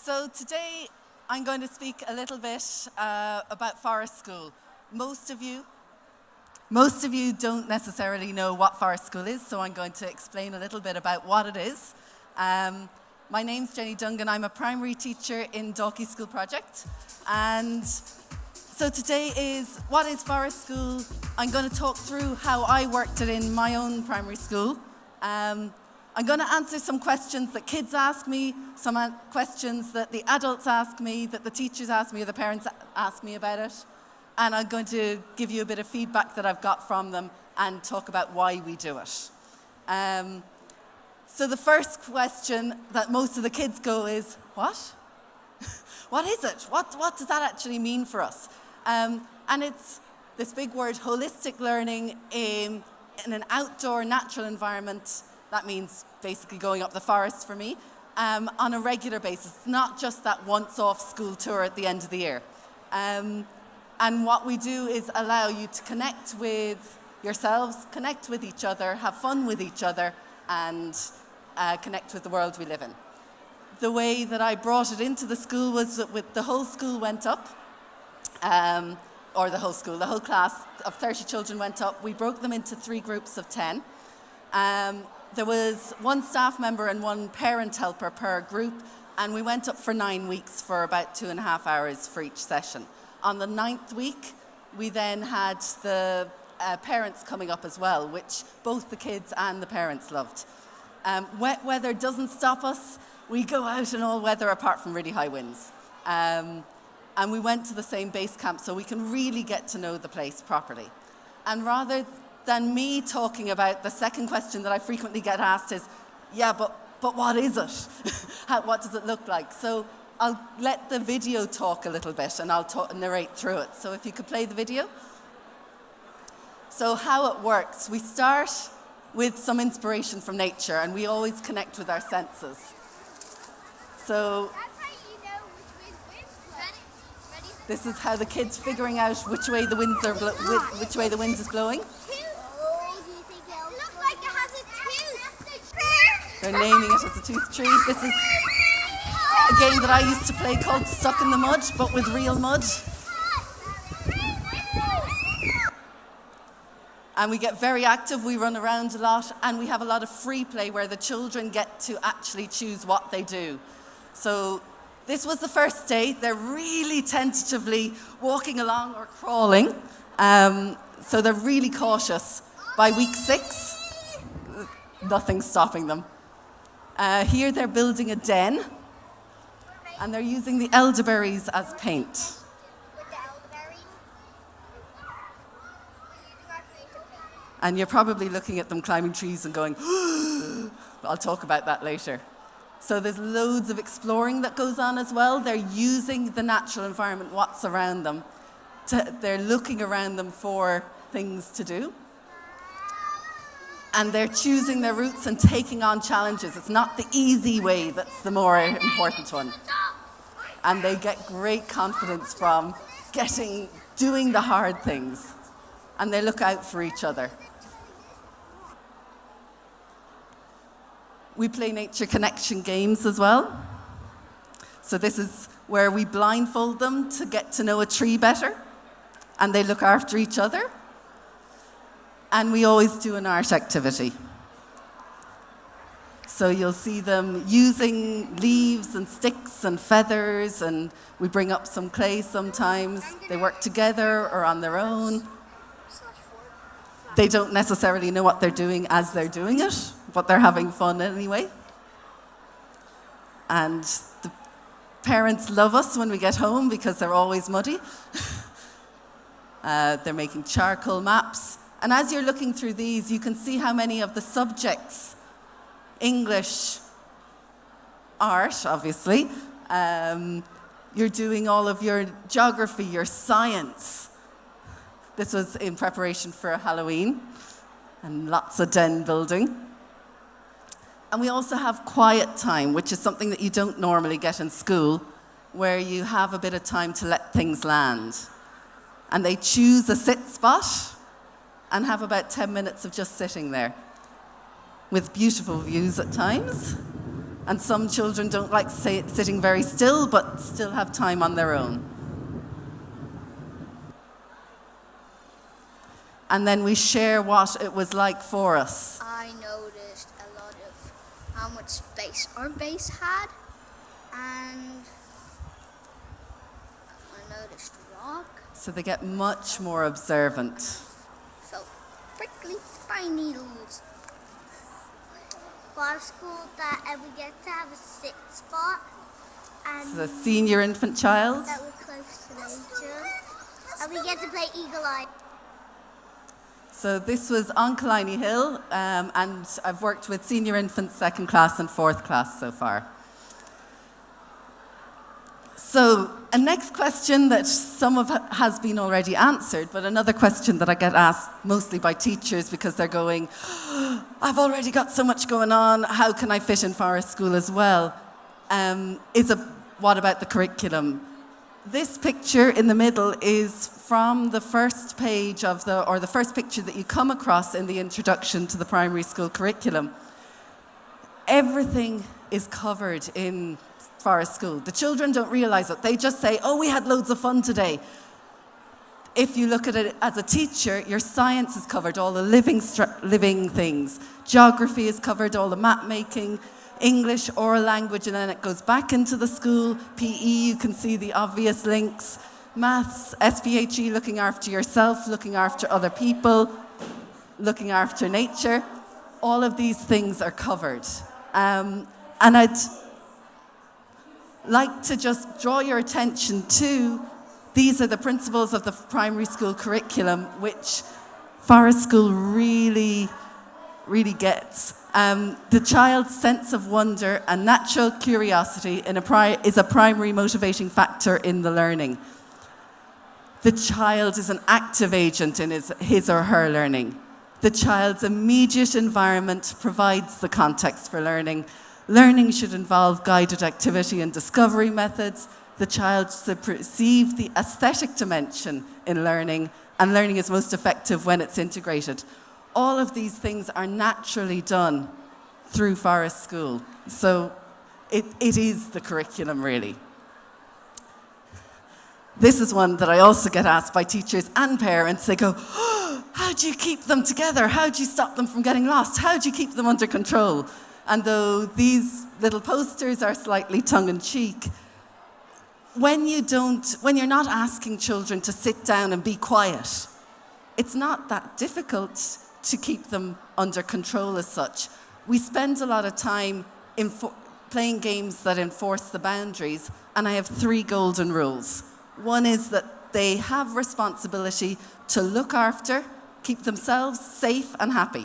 So today I'm going to speak a little bit about Forest School. Most of you don't necessarily know what Forest School is, so I'm going to explain a little bit about what it is. My name's Jenny Dungan. I'm a primary teacher in Dalkey School Project. And so today is, what is Forest School? I'm going to talk through how I worked it in my own primary school. I'm going to answer some questions that kids ask me, some questions that the adults ask me, that the teachers ask me, or the parents ask me about it. And I'm going to give you a bit of feedback that I've got from them and talk about why we do it. So the first question that most of the kids go is, what? What is it? What does that actually mean for us? And it's this big word, holistic learning in an outdoor natural environment. That means basically going up the forest for me, on a regular basis, not just that once-off school tour at the end of the year. And what we do is allow you to connect with yourselves, connect with each other, have fun with each other, and connect with the world we live in. The way that I brought it into the school was that the whole school went up, or the whole class of 30 children went up. We broke them into 3 groups of 10. There was 1 staff member and 1 parent helper per group, and we went up for 9 weeks for about 2.5 hours for each session. On the 9th week, we then had the parents coming up as well, which both the kids and the parents loved. Wet weather doesn't stop us. We go out in all weather apart from really high winds. And we went to the same base camp so we can really get to know the place properly. And rather than me talking about the second question that I frequently get asked is, yeah, but what is it? What does it look like? So I'll let the video talk a little bit and I'll narrate through it. So if you could play the video. So how it works, we start with some inspiration from nature and we always connect with our senses. So this is how the kids figuring out which way the winds are which way the wind is blowing. They're naming it as a tooth tree. This is a game that I used to play called Stuck in the Mud, but with real mud. And we get very active, we run around a lot, and we have a lot of free play where the children get to actually choose what they do. So this was the first day. They're really tentatively walking along or crawling. So they're really cautious. By week 6, nothing's stopping them. Here they're building a den, and they're using the elderberries as paint. And you're probably looking at them climbing trees and going, I'll talk about that later. So there's loads of exploring that goes on as well. They're using the natural environment, what's around them. They're looking around them for things to do. And they're choosing their routes and taking on challenges. It's not the easy way that's the more important one. And they get great confidence from doing the hard things. And they look out for each other. We play nature connection games as well. So this is where we blindfold them to get to know a tree better. And they look after each other. And we always do an art activity. So you'll see them using leaves and sticks and feathers, and we bring up some clay sometimes. They work together or on their own. They don't necessarily know what they're doing as they're doing it, but they're having fun anyway. And the parents love us when we get home because they're always muddy. They're making charcoal maps. And as you're looking through these, you can see how many of the subjects, English, art, obviously, you're doing all of your geography, your science. This was in preparation for Halloween, and lots of den building. And we also have quiet time, which is something that you don't normally get in school, where you have a bit of time to let things land. And they choose a sit spot and have about 10 minutes of just sitting there with beautiful views at times. And some children don't like sitting very still, but still have time on their own. And then we share what it was like for us. I noticed a lot of how much space our base had, and I noticed rock. So they get much more observant. Felt prickly by needles. For school that we get to have a sit spot, and So the senior infant child. that we're close to nature, and we get to play eagle eye. So this was on Killiney Hill, and I've worked with senior infants, second class and fourth class so far. So a next question that some of has been already answered, but another question that I get asked mostly by teachers because they're going, I've already got so much going on, how can I fit in Forest School as well? What about the curriculum? This picture in the middle is from the first page or the first picture that you come across in the introduction to the primary school curriculum. Everything is covered in Forest School. The children don't realise it. They just say, oh, we had loads of fun today. If you look at it as a teacher, your science is covered, all the living things. Geography is covered, all the map making, English, oral language, and then it goes back into the school. PE, you can see the obvious links. Maths, SPHE, looking after yourself, looking after other people, looking after nature. All of these things are covered. And I'd like to just draw your attention to, these are the principles of the primary school curriculum, which Forest School really gets. The child's sense of wonder and natural curiosity is a primary motivating factor in the learning. The child is an active agent in his or her learning. The child's immediate environment provides the context for learning. Learning should involve guided activity and discovery methods. The child should perceive the aesthetic dimension in learning, and learning is most effective when it's integrated. All of these things are naturally done through Forest School. So it is the curriculum, really. This is one that I also get asked by teachers and parents. They go, oh, how do you keep them together? How do you stop them from getting lost? How do you keep them under control? And though these little posters are slightly tongue-in-cheek, when you're not asking children to sit down and be quiet, it's not that difficult to keep them under control as such. We spend a lot of time playing games that enforce the boundaries, and I have 3 golden rules. One is that they have responsibility to look after, keep themselves safe and happy.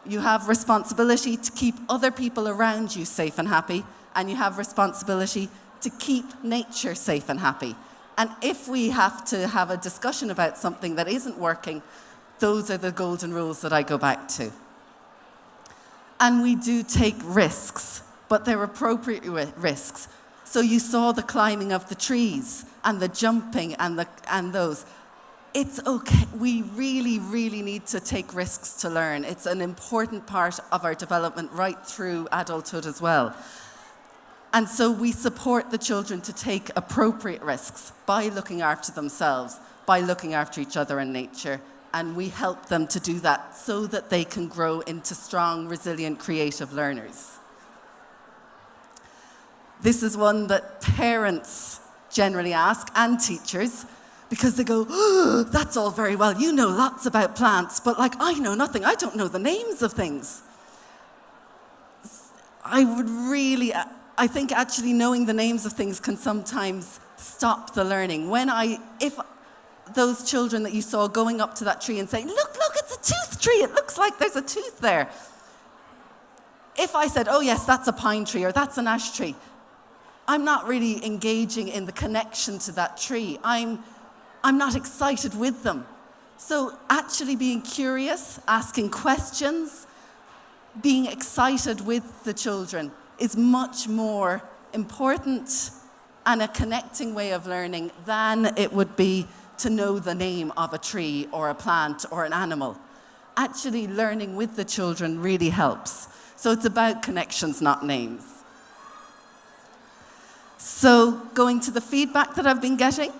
You have responsibility to keep other people around you safe and happy, and you have responsibility to keep nature safe and happy. And if we have to have a discussion about something that isn't working, those are the golden rules that I go back to. And we do take risks, but they're appropriate risks. So you saw the climbing of the trees and the jumping and those. It's okay. We really need to take risks to learn. It's an important part of our development right through adulthood as well. And so we support the children to take appropriate risks by looking after themselves, by looking after each other and nature, and we help them to do that so that they can grow into strong, resilient, creative learners. This is one that parents generally ask, and teachers, because they go, oh, that's all very well, you know lots about plants, but like, I know nothing, I don't know the names of things. I think actually knowing the names of things can sometimes stop the learning. If those children that you saw going up to that tree and saying, look, it's a tooth tree, it looks like there's a tooth there. If I said, oh yes, that's a pine tree or that's an ash tree, I'm not really engaging in the connection to that tree. I'm not excited with them. So actually being curious, asking questions, being excited with the children is much more important and a connecting way of learning than it would be to know the name of a tree or a plant or an animal. Actually learning with the children really helps. So it's about connections, not names. So going to the feedback that I've been getting,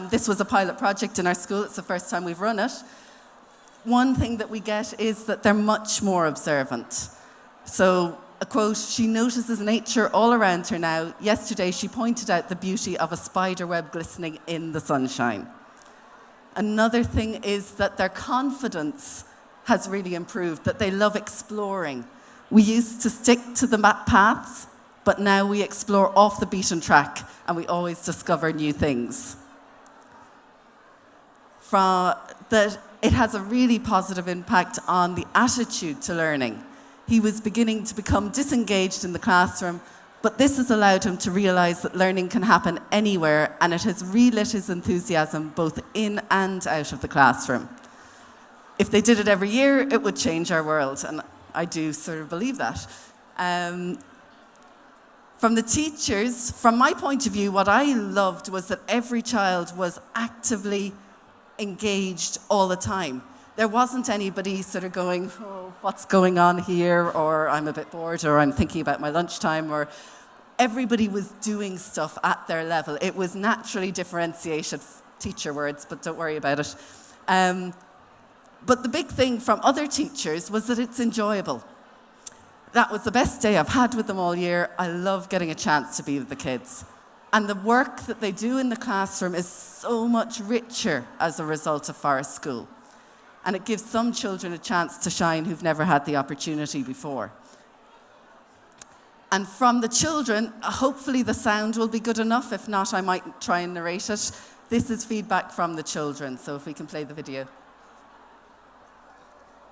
this was a pilot project in our school. It's the first time we've run it. One thing that we get is that they're much more observant. So a quote, "She notices nature all around her now. Yesterday she pointed out the beauty of a spider web glistening in the sunshine." Another thing is that their confidence has really improved, that they love exploring. We used to stick to the paths, but now we explore off the beaten track and we always discover new things. It has a really positive impact on the attitude to learning. He was beginning to become disengaged in the classroom, but this has allowed him to realize that learning can happen anywhere, and it has relit his enthusiasm both in and out of the classroom. If they did it every year, it would change our world, and I do sort of believe that. From the teachers, from my point of view, what I loved was that every child was actively engaged all the time. There wasn't anybody sort of going, "Oh, what's going on here?" or "I'm a bit bored," or "I'm thinking about my lunchtime," or everybody was doing stuff at their level. It was naturally differentiated, teacher words, but don't worry about it. But the big thing from other teachers was that it's enjoyable. That was the best day I've had with them all year. I love getting a chance to be with the kids. And the work that they do in the classroom is so much richer as a result of Forest School. And it gives some children a chance to shine who've never had the opportunity before. And from the children, hopefully the sound will be good enough. If not, I might try and narrate it. This is feedback from the children, so if we can play the video.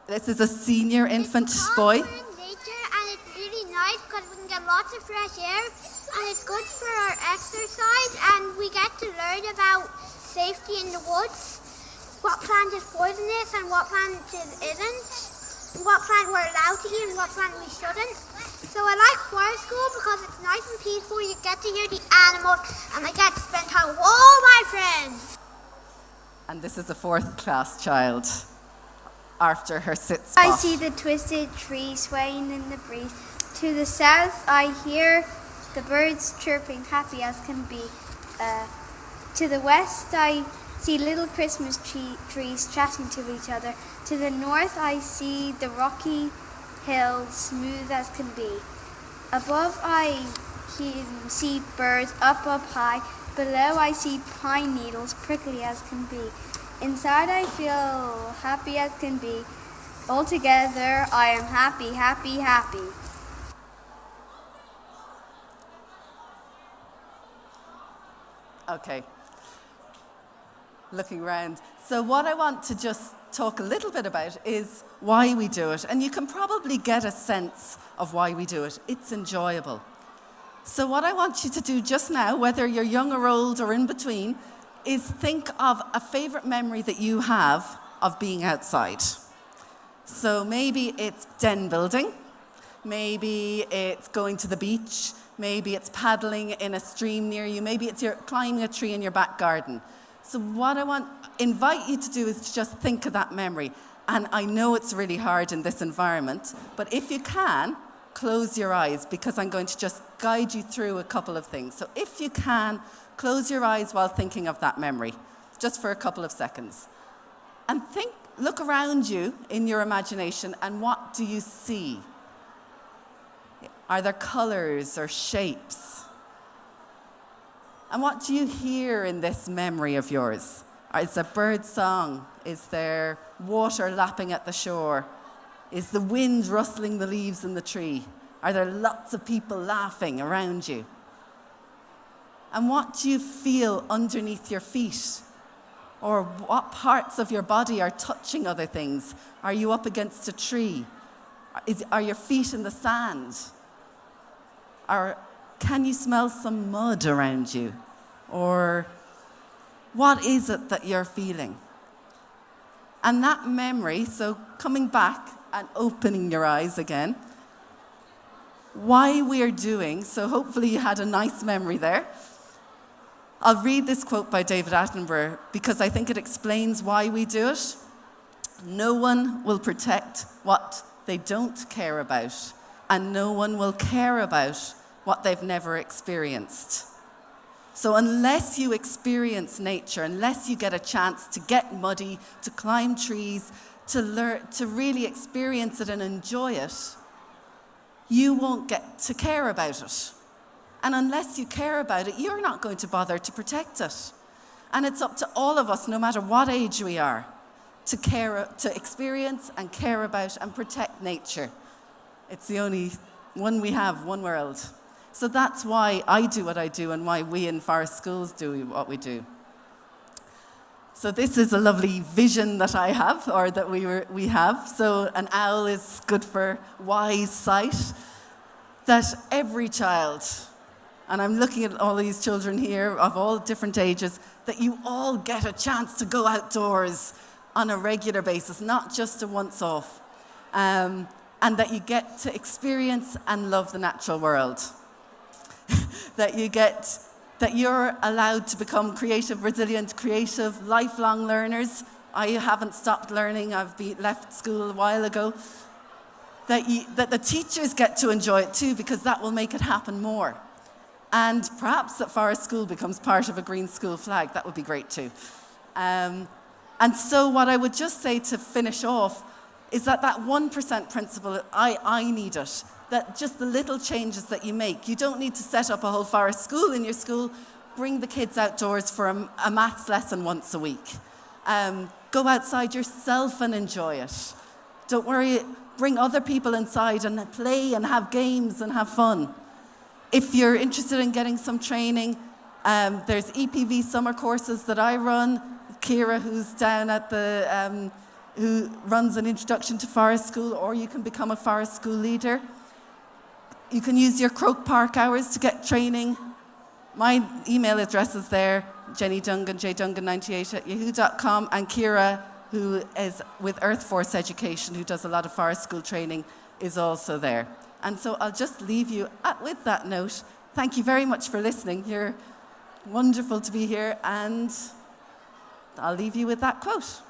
This is a senior infant boy. We're in nature and it's really nice because we can get lots of fresh air and it's good for our exercise and we get to learn about safety in the woods, what plant is poisonous and what plant isn't, what plant we're allowed to eat and what plant we shouldn't. So I like forest school because it's nice and peaceful. You get to hear the animals and I get to spend time with all my friends. And this is a fourth class child after her sit spot. I see the twisted tree swaying in the breeze. To the south I hear the birds chirping, happy as can be. To the west I see little Christmas trees chatting to each other. To the north I see the rocky hills smooth as can be. Above I see birds up high. Below I see pine needles prickly as can be. Inside I feel happy as can be. Altogether I am happy, happy, happy. Okay. Looking around. So what I want to just talk a little bit about is why we do it. And you can probably get a sense of why we do it. It's enjoyable. So what I want you to do just now, whether you're young or old or in between, is think of a favorite memory that you have of being outside. So maybe it's den building, maybe it's going to the beach, maybe it's paddling in a stream near you, maybe it's climbing a tree in your back garden. So what I invite you to do is to just think of that memory. And I know it's really hard in this environment, but if you can, close your eyes because I'm going to just guide you through a couple of things. So if you can, close your eyes while thinking of that memory, just for a couple of seconds. And look around you in your imagination, and what do you see? Are there colors or shapes? And what do you hear in this memory of yours? Is there bird song? Is there water lapping at the shore? Is the wind rustling the leaves in the tree? Are there lots of people laughing around you? And what do you feel underneath your feet? Or what parts of your body are touching other things? Are you up against a tree? Are your feet in the sand? Can you smell some mud around you? Or what is it that you're feeling? And that memory, so coming back and opening your eyes again, why we're doing, so hopefully you had a nice memory there. I'll read this quote by David Attenborough because I think it explains why we do it. No one will protect what they don't care about, and no one will care about what they've never experienced. So unless you experience nature, unless you get a chance to get muddy, to climb trees, to learn, to really experience it and enjoy it, you won't get to care about it. And unless you care about it, you're not going to bother to protect it. And it's up to all of us, no matter what age we are, to experience and care about and protect nature. It's the only one we have, one world. So that's why I do what I do and why we in forest schools do what we do. So this is a lovely vision that I have, or that we have. So an owl is good for wise sight. That every child, and I'm looking at all these children here of all different ages, that you all get a chance to go outdoors on a regular basis, not just a once-off. And that you get to experience and love the natural world. that you're allowed to become creative, resilient, creative, lifelong learners. I haven't stopped learning. I've left school a while ago. That the teachers get to enjoy it too, because that will make it happen more. And perhaps that Forest School becomes part of a green school flag. That would be great too. And so what I would just say to finish off is that 1% principle, I need it. That just the little changes that you make. You don't need to set up a whole forest school in your school. Bring the kids outdoors for a maths lesson once a week. Go outside yourself and enjoy it. Don't worry, bring other people inside and play and have games and have fun. If you're interested in getting some training, there's EPV summer courses that I run. Kira, who's down at the, who runs an introduction to forest school, or you can become a forest school leader. You can use your Croke Park hours to get training. My email address is there, Jenny Dungan, jdungan98@yahoo.com, and Kira, who is with Earth Force Education, who does a lot of forest school training, is also there. And so I'll just leave you with that note. Thank you very much for listening. You're wonderful to be here, and I'll leave you with that quote.